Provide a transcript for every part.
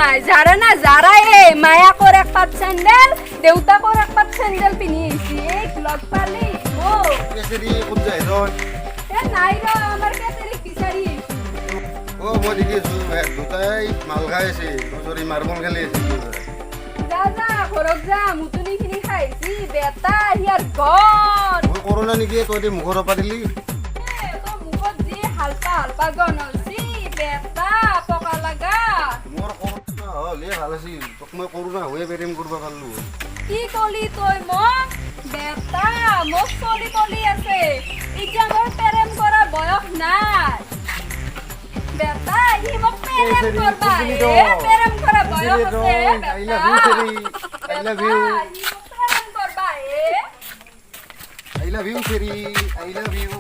নাই যাৰা না যাৰা মায়াকৰ এক পাত চেন্ডেল দেউতাকৰ এক পাত চেন্ডেল পিন্ধি আহিছি এই লগ পালি ও কেসেৰি কোন যায় ৰয় এ নাই ৰ আমাৰ কেতেৰি বিচাৰি ও মই দেখিছো দুটাই মাল খাইছে সৰি মাৰ্বল খেলি আছে যা যা ঘৰত যা মুতুনিখিনি খাইছি বেটা হিয়াৰ গন মই কৰোনা নেকি তই মুখৰ পাতিলি তো মুখত যি হালকা গন হৈছে বেটা পকা লাগা মোৰ কৰোনা হলে ভাল আছিল তোক মই কৰোনা হয়ে প্ৰেম কৰিব পাৰলো কি কলি তই মোক বেটা মোক কলি আছে এতিয়া মোৰ প্ৰেম কৰা বয়স নাই বেটা হি মোক প্ৰেম কৰবা প্ৰেম কৰা বয়স আছে আই লাভ ইউ সেৰি আই লাভ ইউ প্ৰেম কৰবা আই লাভ ইউ সেৰি আই লাভ ইউ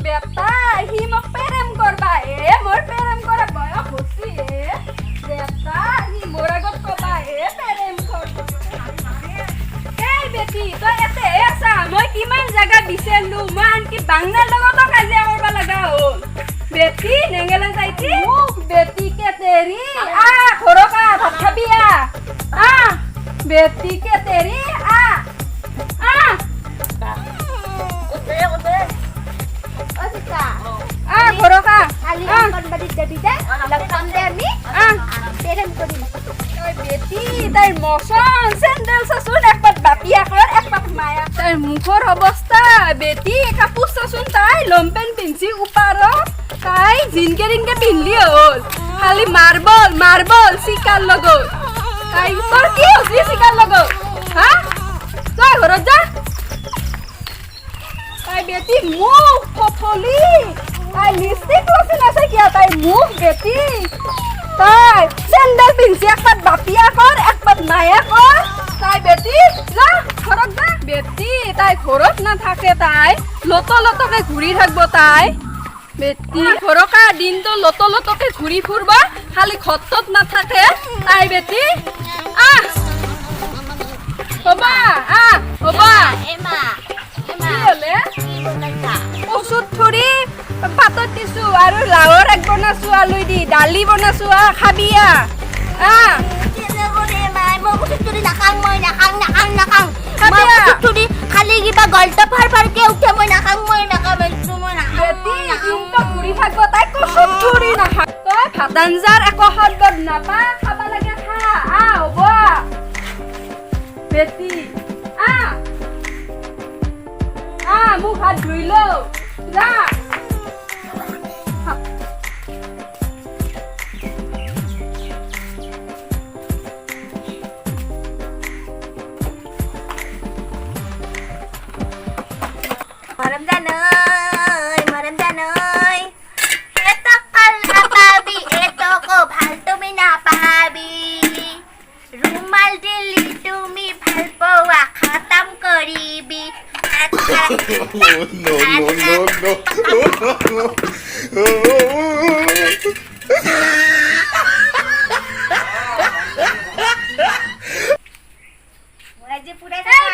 বেটা হি মোক প্ৰেম কৰবা মোৰ প্ৰেম কৰা বয়স হৈছে বেটা হি মোৰ আগত কবা প্ৰেম কৰবা এই বেটি তই এতে আছা মই কিমান জায়গা বিচাৰলো মই আনকি বাংলাৰ লগতো কাজিয়া কৰবা লাগা হ'ল বেটি নেংগেলা যাইতি বেটি কে তেৰি আ ঘৰকা ভাত খাবি আ বেটি কে তেৰি আ ঘৰকা কালি অঙ্গনবাড়িত যাবি দে লগন দে আমি প্ৰেম কৰি বেটি তাইৰ মচন চেন্ডেল চাচোন একপাত বাপিয়া কৰ একপাত মায়া তাইৰ মুখৰ অৱস্থা বেটি কাপোৰ চাচোন তাই লম্পেন পিন্ধি ওপাৰত তাই জিনকে ৰিনকে পিন্ধলি হ'ল খালি মাৰ্বল চিকাৰ লগত তাই তোৰ কি হৈছে চিকাৰ লগত হা তই ঘৰত যা তাই বেটি মুখ ফফলি তাই লিপষ্টিক লছি নাছে কিয়া তাই মুখ বেটি তাই চেন্ডেল পিন্ধি একপাত বাপিয়া কৰ একপাত মায়া কৰ তাই বেটি যা ঘৰত যা বেটি তাই ঘৰত নাথাকে তাই লতকে ঘূৰি থাকিব তাই বেটি ঘৰকা দিনটো লতকে ঘূৰি ফুৰব খালি ঘৰটোত নাথাকে তাই বেটি হ'বা এমা কি হ'লে কি বনাইছা ওষুধ থুৰি পাতত দিছো আৰু লাওৰ এক বনাইছো আলু দি দালি বনাইছো খাবি খালি কিবা গল্প ফাৰকে উঠে মই নাখাং ঘূৰি থাকিব তাই কচুত থুৰি নাখায় তই ভাত আঞ্জাৰ একো সদত নাপা খাব লাগে খা হ'ব বেটি মোক হাত ধুই লও যা Maram danay eto kal apabi eto ko bhal tumi na pahabi rumal dili tumi bhal powa khatam karibi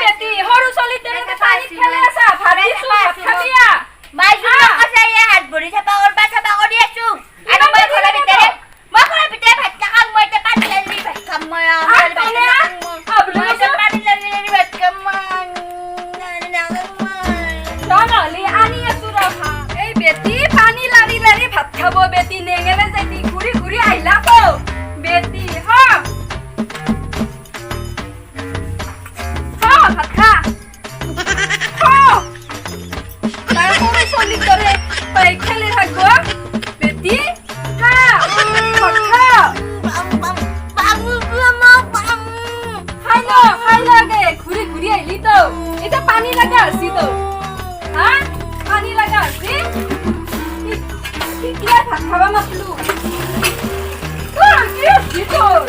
বেটি সৰু চলি তেনেকে পানী খেলে আছা ভাবিছো খাবি হাত ভৰি থাপা কৰি আছো আৰু মই ঘৰৰ ভিতৰে ভাত নাখাম মই এতিয়া পানী লালি ভাত খাম মই এই বেটি পানী লাৰি ভাত খাব বেটি নেঙেলে যাই ঘূৰি আহিলা বেটি ভাত খা তাই সৰু চলি দৰে তাই খেলি থাকিব বেটি খাই লাগে ঘূৰি আহিলি তো এতিয়া পানী লাগা হৈছি তো পানী লাগা হৈছি কিয় ভাত খাবা মাতলো কি হৈছি তোৰ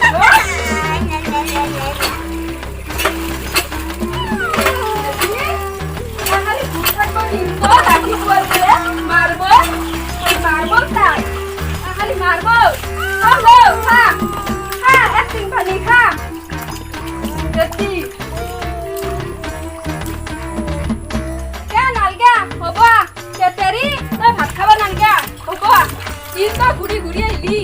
মাৰ্বল খা একটিং পানী খা বেটি নালগা হ'ব তেতেৰি তই ভাত খাব নালগা হ'ব দিনটো ঘূৰি আহিলি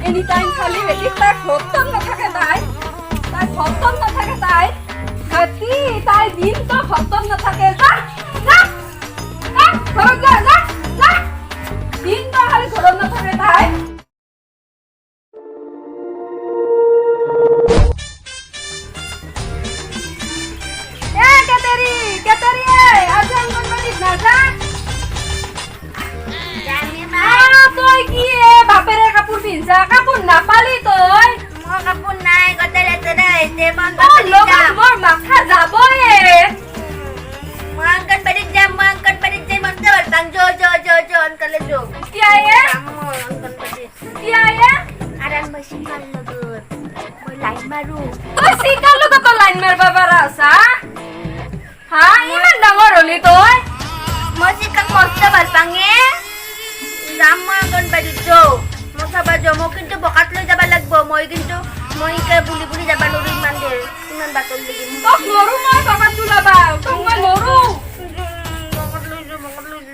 এনি টাইম খালি বেটি তাই খতম নাথাকে তাই খতম নাথাকে তাই হাতি তাই দিন তো খতম নাথাকে যা যা যা ঘৰত যা যা যা দিন তো খালি ঘৰত নাথাকে তাই কেতেৰি আজি অঙ্গনবাড়িত নাযা তই কি বাপেৰে কাপোৰ পিন্ধা কাপোৰ নাপালি তই মোৰ কাপোৰ নাই গোটেই লেতেৰা হৈছে বন্ধ তোৰ কৰি লগত যাম মোৰ মাথা যাবয়ে মই অংগনবাড়ীত যাম মই অংগনবাড়ীত যাই মস্ত ভাল পাম যো অংকলে যো কিয়ায়ে মই অংগনবাড়ীত কিয়ায়ে কাৰণ মই চিকাৰ লগত মই লাইন মাৰো তই চিকাৰ লগত লাইন মাৰবা পাৰা আছা হা ইমান ডাঙৰ হলি তই মই চিকাক মস্ত ভাল পাঙে যাম মই অংগনবাড়ীত যো মই চাবা যো মই কিন্তু বকাত লৈ যাব লাগিব মই বুলি বুলি যাব নোৱাৰো ইমান বাটৰ লাগি তোক নৰো মই বাবাত তোলাবা তোক মই নৰো বকাত লৈ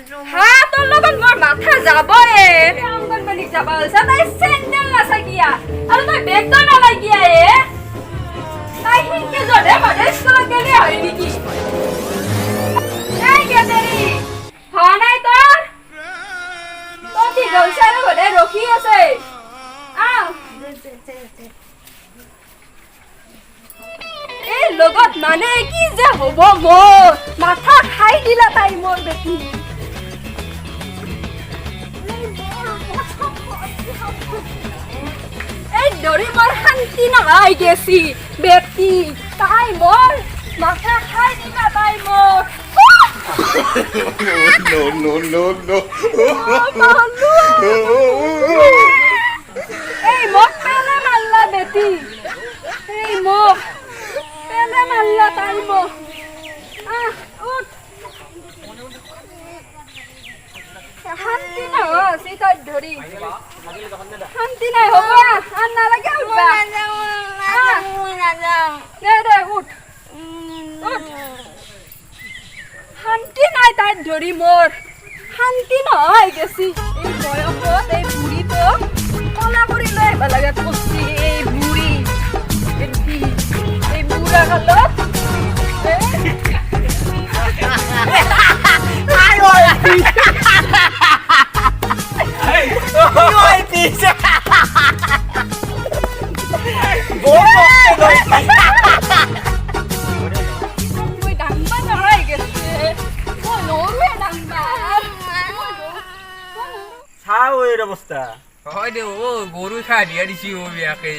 যো হা তোৰ লগত মোৰ মাথা যাবয়ে অংগনবাড়ীত যাবা হৈছে তাই চেণ্ডেল নাচাকিয়া আৰু তই বেগ তই নালাগিয়া তাই হিনকে জনে মানে স্কুলত গেলি হয় নেকি এই কেতেৰি হোৱা নাই তোৰ তই গৈছে আৰু ঘৰে ৰখি আছে আহ এই লগত মানে কি যে হ'ব মোৰ মাথা খাই দিলা তাই মোৰ বেটি এই দৰি মোৰ শান্তি নহয় গেছি বেটি তাই মোৰ মাথা খাই দিলা তাই মোৰ এই মোক পেলে মাৰলা বেটি এই মোক পেলে মারলা তাই মোক উঠ শান্তি না আছে তাই ধরি শান্তি নাই হব আর নালাগে উঠবা দে উঠ উঠ শান্তি নাই তাই ধরি মোর শান্তি নহয় গেছি এই বয়সত এই বুড়িটো কলা কৰি লৈ আহিব লাগে কচি এই বুড়ি এই বুড়া কালত মই ডাঙবা নহয় গেছে মই নৰুৱে ডাঙবা চাও এর অবস্থা হয় দে ও গরু খা দিয়া দিছি ও বিয়াকে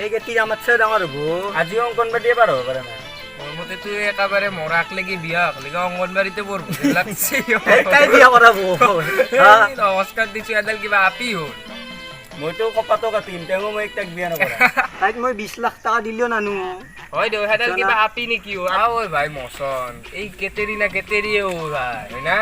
এই গেটি আমার চেয়ে ডাঙর হবো আজি অঙ্গনবাড়ি এবার হবে পারে না মোর মতে তুই একেবারে মরাক লাগি বিয়া লাগি অঙ্গনবাড়িতে পড়বো লাগছে তাই বিয়া করাবো নমস্কার দিছো এডাল কিবা আপি হল মইতো কপাতো কাটিম তেও মই একটাক বিয়া নকৰা তাইক মই 20 লাখ টাকা দিলিও নানু হয় দে হেডাল কিবা আপি নেকি ও আও ভাই মছন এই কেতেরিয়ে ও ভাই হয় না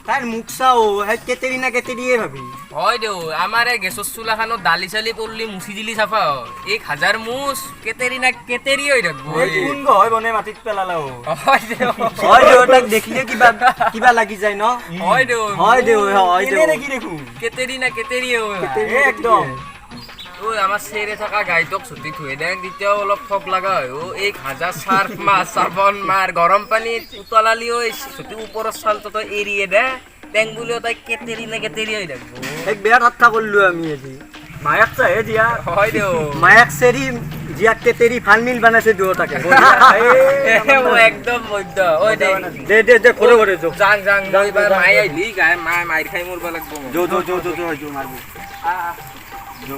তাইৰ মুখ চাও হে কেতেৰিনা কেতেৰিয়ে ভাবি হয় দে আমাৰ এই গেছৰ চুলাখানত দালি চালি পড়লি মুছি দিলি চাফা হয় 1000 মুছ কেতেরি হৈ থাকবো এই কোন হয় বনে মাটিত পেলালাও হয় দে তাক দেখিলে কিবা লাগি যায় ন হয় দে হয় দে এনে কি দেখো কেতেরিয়ে ও এই একদম ও আমার সেরে থাকা গাইতক ছুটি থুয়ে দেন দ্বিতীয় অলপ ফক লাগা হয় ও এই খাজা সার্ফ মাছ সাবন মার গরম পানি উতলালি ওই ছুটি উপর সালটো তো এরিয়ে দে টেংগুলিও তাই কেতেরি হয়ে থাকবো এক বেয়া ঠাট্টা করলো আমি আজি মায়াক চাহে দিয়া হয় দে মায়াক সেরি জিয়া কেতেরি ফালমিল বানাইছে দুটাকে ও একদম বৈদ্য ওই দে করে যো যাং এবার মাই আইলি গায় মাইর খাই মরবা লাগবো যো মারবো যো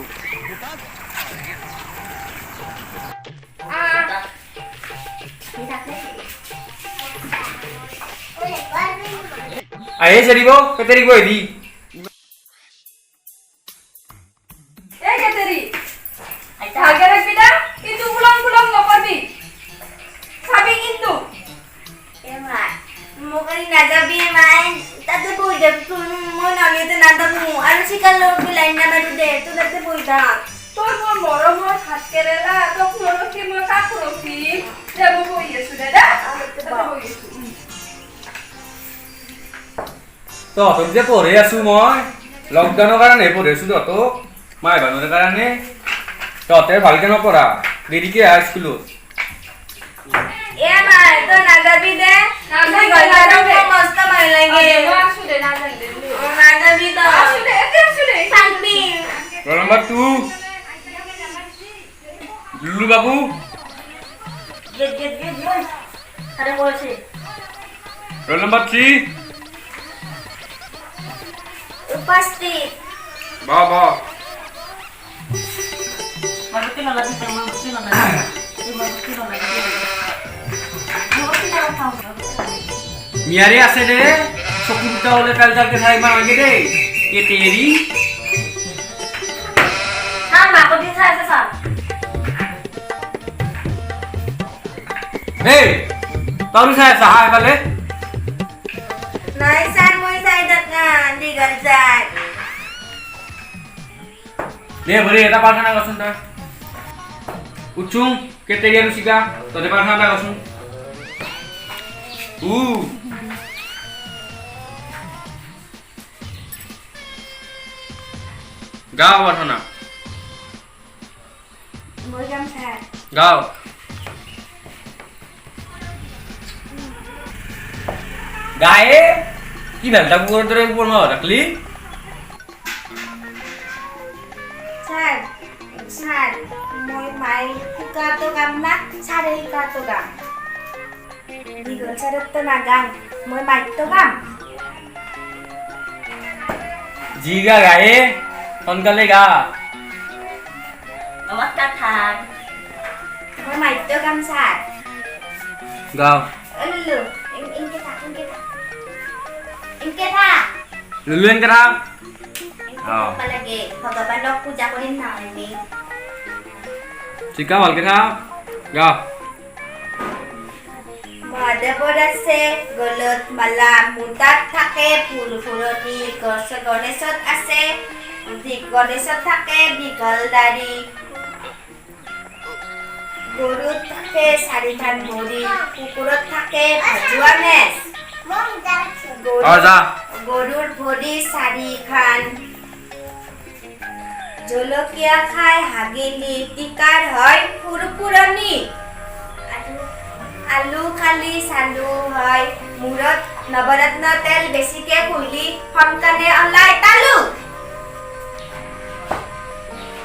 আয়ে সরিব কেতেরি কই দি এই কেতেরি ভাগে রাখবি না কিন্তু উলং নকরবি খাবি কিন্তু এমা মোকারি না যাবি মাই তাতে বই যাব তুই মই নামিতে না দামু আর শিকার লোক লাইন না মারু দে তো তাতে বই দাম তোর মোর মরমর ভাত কেরেলা তোক মরকি মই কাক রখি যাব বই আছো দাদা বই আছো তহঁতক যে পঢ়ি আছো মই লকডাউনৰ কাৰণে পঢ়ি আছো তহঁতক মাই বানুৰ কাৰণে তহঁতে ভালকে নপঢ়া দেৰিকে আহা স্কুলত এ মাই তো নাযাবি দে মই গলাটো মস্ত মাই লাগে আছো দে নাজানিলে নাযাবি তো আছো দে থাকবি roll number 2 লুলু বাবু গেট আরে বলছি roll number 3 উপস্থিত বাবা মারতে না লাগি তো মারতে না লাগি মিয়ারে আছে রে চকুটা হলে কাল তাকে খাই মার আগে রে এ তেরি হ্যাঁ মা কোটি আছে স্যার এই তারু সাহেব সাহায় বলে নাই স্যার মই চাই দেখা দিগল যায় দে ভরে এটা প্রার্থনা করছুন তই উচ্চুং কেতে গেল শিকা তোদের প্রার্থনাটা করছুন গাও প্রার্থনা মই যাম স্যার গাও গায়ে কি বেলটা পুকুরের ধরে উপর মা রাখলি স্যার স্যার মই মাই শিকাতো কাম না স্যারে শিকাতো কাম দিগল স্যারের তো না গান মই মাইতো কাম জিগা গায়ে সোনকালে গা আমার থাক মই মাইতো কাম স্যার গাও লুলু ইনকে থাক লুলু এনকে থাক লাগে ভগৱানক পূজা কৰিম না আমি শিকা ভালকে থাক গা মহাদেৱৰ আছে গলত মালা মুঠাত থাকে ফুল ফুলনি গণেশত আছে গণেশত থাকে দীঘল দাড়ি গৰুত থাকে চাৰিখন ভৰি কুকুৰত থাকে ভজোৱা নেচ যা গৰুৰ ভৰি চাৰিখন জলকীয়া খাই হাগিলি টিকাৰ হয় ফুৰফুৰণি আলু খালি চালু হয় মূৰত নৱৰত্ন তেল বেছিকে ঘঁহি সন্তানে ওলাই তালু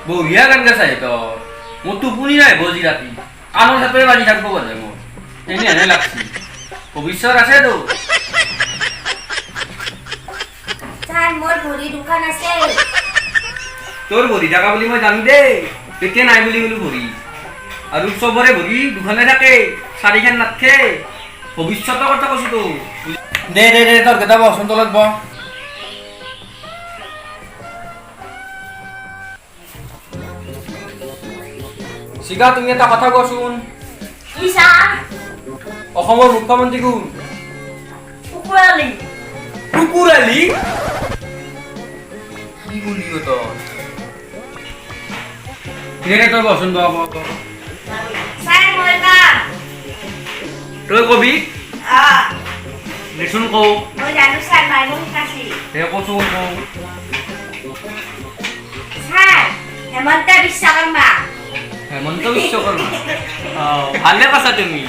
বঢ়িয়া গান গাইছে তো মোৰ টোপনি নাই বজি ৰাতি কাণৰ চাপে বাজি থাকিব বোধে মোৰ এনেহেনে লাগছি ভৱিষ্যত আছে তো ছাৰ মোৰ ভৰি দুখন আছে তোৰ ভৰি থাকা বুলি মই জানো দেই তেতিয়া নাই বুলি বোলো ভৰি আৰু চবৰে ভৰি দুখনে থাকে চাৰিখন নাথাকে ভৱিষ্যতৰ কথা কৈছো তো দে দে দে তোৰ কেইটা বচন তলত ব শিকা তুমি এটা কথা কোৱাচোন ইছা অসমৰ মুখ্যমন্ত্ৰী কোন কুকুৰালি কুকুৰালি কি বলিব তই কিনে তই বচন বাব ছাৰ মই কাম তই কবি দেচোন কওঁ মই জানো ছাৰ মাই মোক শিকাইছিল দে কচোন কওঁ ছাৰ হেমন্ত বিশ্বকৰ্মা হেমন্ত বিশ্বকৰ্মা ভালে কৈছা তুমি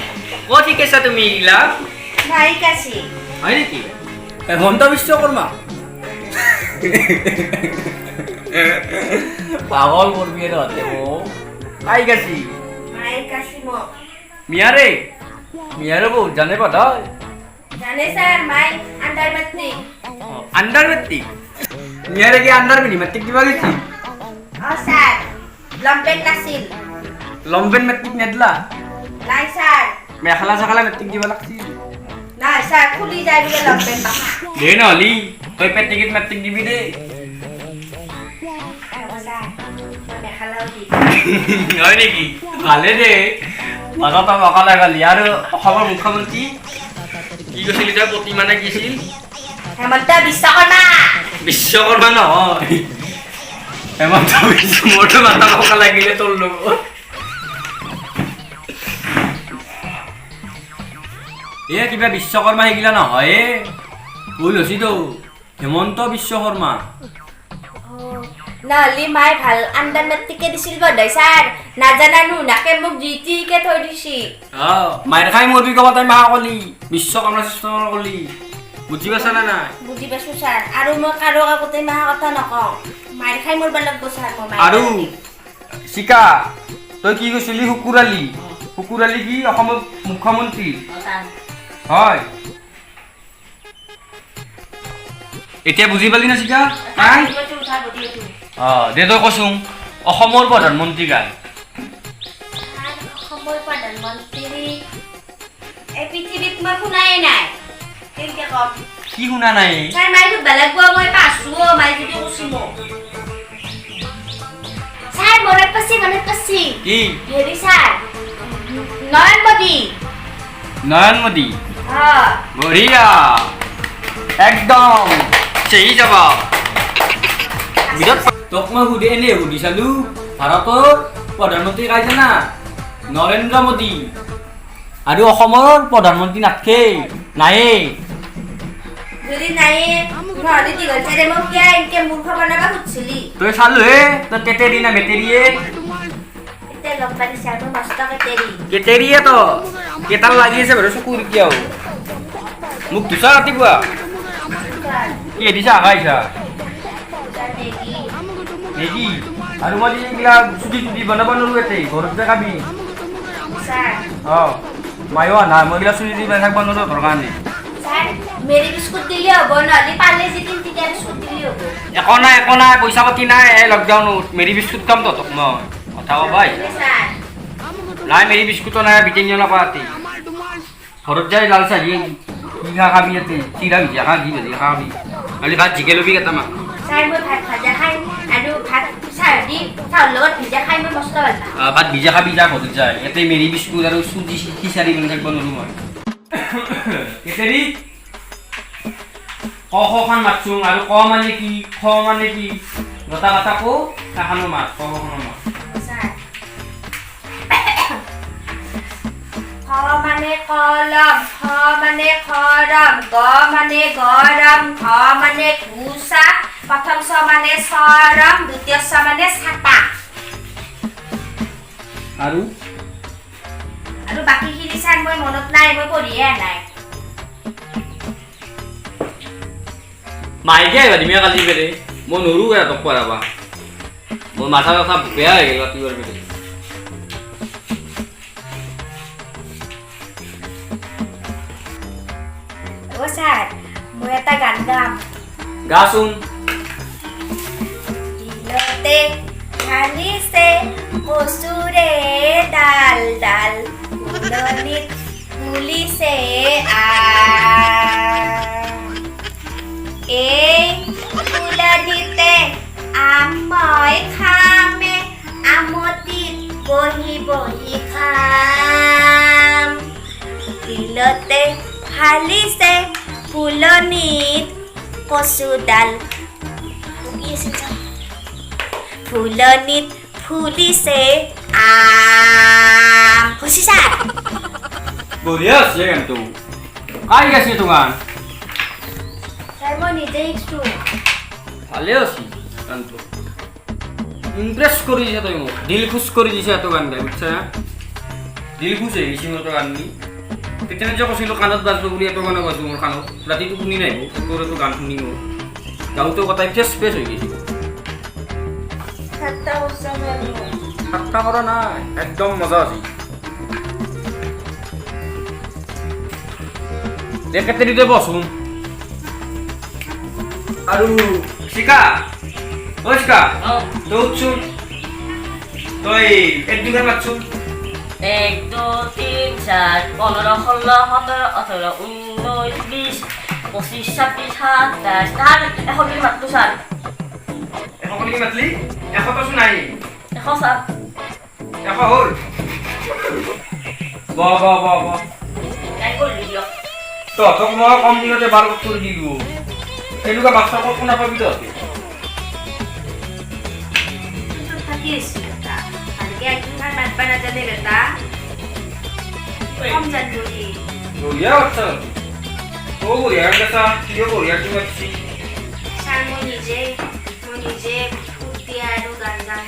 ক'ত শিকাইছা তুমি এইগিলা মাই শিকাইছিল হয় নেকি হেমন্ত বিশ্বকৰ্মা পাগল কৰবি তহঁতে মোক কাই গাছি মাই শিকাইছিল মোক মিয়াৰে মিয়াৰে বহুত জানে কথা জানে ছাৰ মাই আণ্ডাৰ মেট্ৰিক আন্ডাৰ মেট্ৰিক মিয়াৰে কি আন্ডাৰ মিনি মেট্ৰিক দিবা গেছি ছাৰ লম্পেট নাছিল লম্বেন মেট্ৰিক নেদলা নাই ছাৰ মেখেলা চেখেলা মেট্ৰিক দিবা লাগছি নাই ছাৰ খুলি যায় বোলে লম্পেট পাখা দে নহলি তই পেট্ৰিকত মেট্ৰিক দিবি দেই ছাৰ মই মেখেলাও দি হয় নেকি ভালে দে মাজত মকা লাগালি আৰু অসমৰ মুখ্যমন্ত্ৰী কি কৈছিল এতিয়া প্ৰতিমানে কি আছিল হেমন্ত বিশ্বকৰ্মা বিশ্বকৰ্মা নহয় হেমন্ত বিশ্ব মোৰতো মাথা মকা লাগিলে তোৰ লগত এ কিবা বিশ্বকৰ্মা সেইগিলা নহয় ভুল হৈছি তো হেমন্ত বিশ্বকৰ্মা নহ'লে মায়ে ভাল আণ্ডাৰ মেট্ৰিকে দিছিল বধাই ছাৰ নাজানা নুনাকে মোক জিটিকে থৈ দিছি মায়ের খাই মরবি কবা তাই মাহা কলি বিশ্বকর্মা সিস্টেম কলি বুঝি পাইছা না নাই বুজি পাইছো ছাৰ আৰু মই কাৰো আগতে মাহা কথা নকওঁ মায়েৰ খাই মৰব লাগব ছাৰ মই আৰু শিকা তই কি কৈছিলি শুকুৰালি শুকুৰালি কি অসমৰ মুখ্যমন্ত্ৰী হয় এতিয়া বুজি পালি না শিকা নাই দে তই কচোন অসমৰ প্ৰধানমন্ত্ৰী গায় অসমৰ প্ৰধানমন্ত্ৰী এই পৃথিৱীত মই শুনাই নাই কেনেকে কম কি শুনা নাই ছাৰ মায়ে সুধবা লাগব মই পাছো মায়ে যদি কৈছি মোক ছাৰ মনত পাছি কি হেৰি ছাৰ নয়ন মোদী নয়ন মোদী হ্যাঁ বঢ়িয়া একদম সেই জবাব বিৰাট তোক মই সুধি চালো ভাৰতৰ প্ৰধানমন্ত্ৰী কাই জানা নৰেন্দ্ৰ মোদী আৰু অসমৰ প্ৰধানমন্ত্ৰী নাথাকে নায়ে যদি নাই নহ'লে দীঘল ছাৰে মোক কিয় এনেকে মূৰ্খ বনাব খুজিছিলি তই চালো হে তই কেতেৰি না বেটেৰিয়ে এতিয়া লগ পালি ছাৰ মই মস্ত কেতেৰি কেতেৰিয়ে তো কেইটাল লাগি আছে বাৰু চকুৰ কিয় মোক দিছা ৰাতিপুৱা কি দিছা খাইছা মেগী আৰু মই এইগিলা চুটি বনাব নোৱাৰো এতে ঘৰত যে খাবি ছাৰ মায়ো আনা মই এইগিলা চুটি বনাই থাকিব নোৱাৰো তোৰ কাৰণে ছাৰ মেৰি বিস্কুট দিলে হ'ব নহ'লে পালে যদি তেতিয়া বিস্কুট দিলে হ'ব একো নাই পইচা পাতি নাই এই লকডাউনত মেৰি বিস্কুট খাম তহঁতক মই কথা ক'বা ছাৰ নাই মেৰি বিস্কুটো নাই বিটেনিয়া নাপাতি ঘৰত যাই লাল চাহ কি খাবি ইয়াতে চিৰা ভিজা খা ঘি ভাজি খাবি খালি ভাত জিকে ল'বি কেইটামান ছাৰ মই ভাত ভাজা খাই আৰু ভাত চাউলৰ লগত ভিজা খাই মই মস্ত ভাল পাওঁ ভাত ভিজা খাবি যা ঘৰত যায় ইয়াতে মেৰি বিস্কুট আৰু চুজি খিচাৰি বনাই থাকিব নোৱাৰো মই কেতেৰি ক খান মাতছোং আৰু ক মানে কি খ মানে কি গটা গটা কো এখানো মাত ক খনো মাত খ মানে কলম খ মানে খৰম গ মানে গৰম ঘ মানে ঘোচা প্ৰথম চ মানে চৰম দ্বিতীয় চ মানে ছাতা আৰু বাকীখিনি ছাৰ মই মনত নাই মই পঢ়িয়ে নাই মাইকে আহিবা তুমি কালি পেৰে মই নৰো সিহঁতক পঢ়াবা মোৰ মাথা কথা বেয়া হৈ গ'ল ৰাতিপুৱাৰ পেৰে অ ছাৰ মই এটা গান গাম গাচোন দিলতে ঢালিছে কচুৰে ডাল ডাল ফুলনিত ফুলিছে এই ফুলনিতে আম মই খামে আমটিত বহি বহি খাম দিলতে ঢালিছে ফুলনিত কচুডাল ফুলনিত ফুলিছে আম খুশি ছাৰ বঢ়িয়া আছে গানটো কাই গাইছে তো গান ছাৰ মই নিজে শিকছোঁ ভালে আছে গানটো ইমপ্ৰেছ কৰি দিছে তই মোক দিল খুচ কৰি দিছে এত গান গাই বুজিছা দিল খুচ হৈ গৈছে মোৰ গান নি তেতিয়া যে কৈছিলোঁ কাণত বাজব বুলি এত গানো বাজব মোৰ কাণত ৰাতিটো শুনি নাই তোৰ এইটো গান শুনি মোৰ গাঁৱতো কথাই ফ্ৰেছ ফ্ৰেছ হৈ গৈছে ঠাট্টা কৰা নাই একদম মজা আছে কেতেৰিতে বচোন আৰু শিকা ঐ শিকা তই উঠছোন তই এক দুগান মাতছোন 1, 2, 3, 4, 15, 16, 17, 18, 19, 20, 25, 26, 27, ছাৰ এখন বুলি মাতলো ছাৰ এখন বুলি মাতলি এশতচোন নাই এখন ছাৰ এশ হ'ল ব নাই কৰিলি দিয়ক তহঁতক মই কম দিনতে বাৰ কৰি দিলোঁ এনেকুৱা বাচ্চা ক'ত কোনা পাবি তহঁতে থাকি আছোঁ বেটা ভালকৈ একদিন ভাত মাতবা নাজানে বেটা কম জান বুলি বঢ়িয়া বাচ্চা ও বঢ়িয়া গেছা কিয় বঢ়িয়া কি মাতছি ছাৰ মই নিজে ফুৰ্তি আৰু গান গান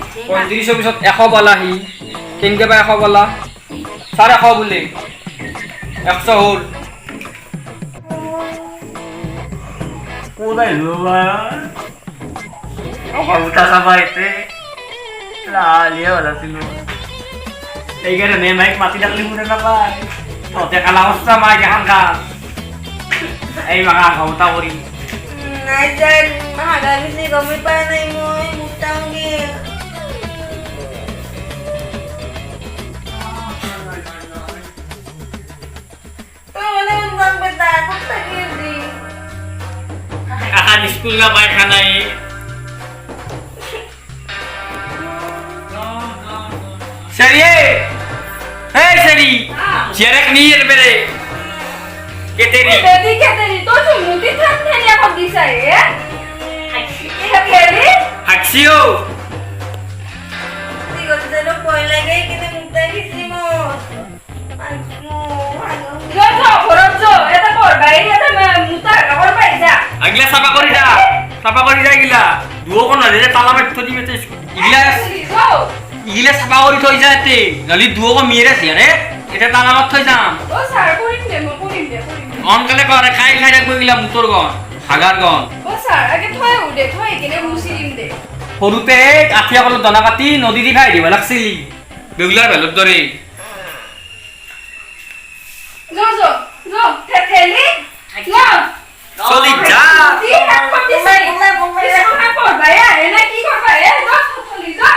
নিজে 35 পিছত 100 পালাহি কেনেকে পাই 100 পালা 150 বোলে 100 হ'ল কোথায় লোবা কবুতা সবাইতে লালিয়ে বলা ছিল এইখানে নে মাইক মাতি ডাকলি মনে না পাই তোতে কালা অবস্থা মাইক এখন কা এই মাকা কবুতা করি নাই যাই হাগা গেছি গমে পাই নাই মই মুটাওগে তো মানে মন বেটা কোথা গেছি akan school nga may kanay Seri hey Seri jerek nier bere keteri বেটি কেতেরি তো মুতি থাকতে নিয়া কব দিছাই এ এটা কেরি haksio দিগতেলো কই লাগে কিন্তু মুটা গেছি মো যো খরচ এটা করবা এটা মুতা করবা যা agila sapa kori da gila duo kon nale tala met thodi mete igila sapa kori thoi jate nali duo ko mire siare eta tala mat thoi jam ও স্যার করিম দে on kale kore khai rakbo gila mutor gon hagar gon O sir আগে থয় উঠে থয় কিনে মুসিম দে সৰুতে আঠিয়া কলত দনা কাটি নদী দি খাই দিব লাগছিল বেগুলাৰ ভেলত দৰে যো থেলি চলি যা কি হাত কৰতে চাই কৰবা এ না কি কৰবা এ যো চলি যা